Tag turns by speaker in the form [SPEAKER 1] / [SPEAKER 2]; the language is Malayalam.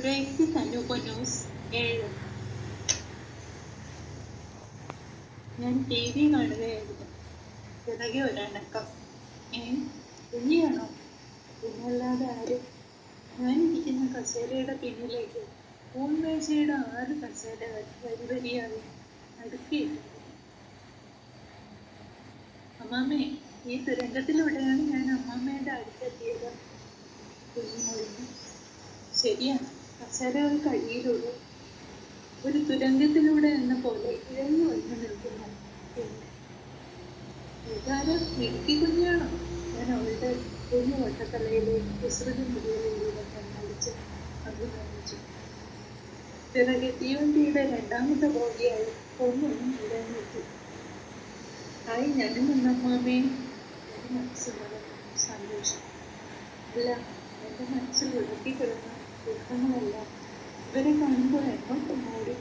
[SPEAKER 1] ബ്രേക്ക് തനുപൊന്നൂസ് 7. ഞാൻ ടി വി കാണുകയായിരുന്നു. പിറകെ ഒരനക്കം. കുഞ്ഞിയാണോ? പിന്നല്ലാതെ ആര്? ഞാൻ ഇരിക്കുന്ന കസേരയുടെ പിന്നിലേക്ക് ഊൺമേശയുടെ 6 കസേരകൾ വരിവരിയായി അടുക്കിയിട്ടുണ്ട്. അമ്മാമ്മേ, ഈ തുരങ്കത്തിലൂടെയാണ് ഞാൻ അമ്മാമ്മയുടെ അടുത്തെത്തിയത്. കുഞ്ഞു മൊഴിഞ്ഞു. ശരിയാണ്, കസേരകൾ കഴിയിലുള്ളൂ. ഒരു തുരങ്കത്തിലൂടെ എന്ന പോലെ ഇഴഞ്ഞു വന്നു നിൽക്കുന്നു. ഇതാരും മിടുക്കി കുഞ്ഞാണോ? ഞാൻ അവളുടെ കുഞ്ഞു വട്ടത്തലയിലെ കുസൃതി മുറികളിലൂടെ കണ്ണടിച്ച് അഭിമാനിച്ചു. പിറകെ തീവണ്ടിയുടെ 2ാമത്തെ ബോഗിയായി ഒന്നൊന്നും ഇഴഞ്ഞെത്തി. ഹായ്, ഞാനും വന്നമ്മാമേ. എൻ്റെ മനസ്സിൽ സന്തോഷം. അല്ല, എൻ്റെ മനസ്സിൽ ഉടക്കി കിടന്ന ദുഃഖങ്ങളല്ല. ഇവരെ കാണുമ്പോൾ എങ്ങോട്ടും ഓടി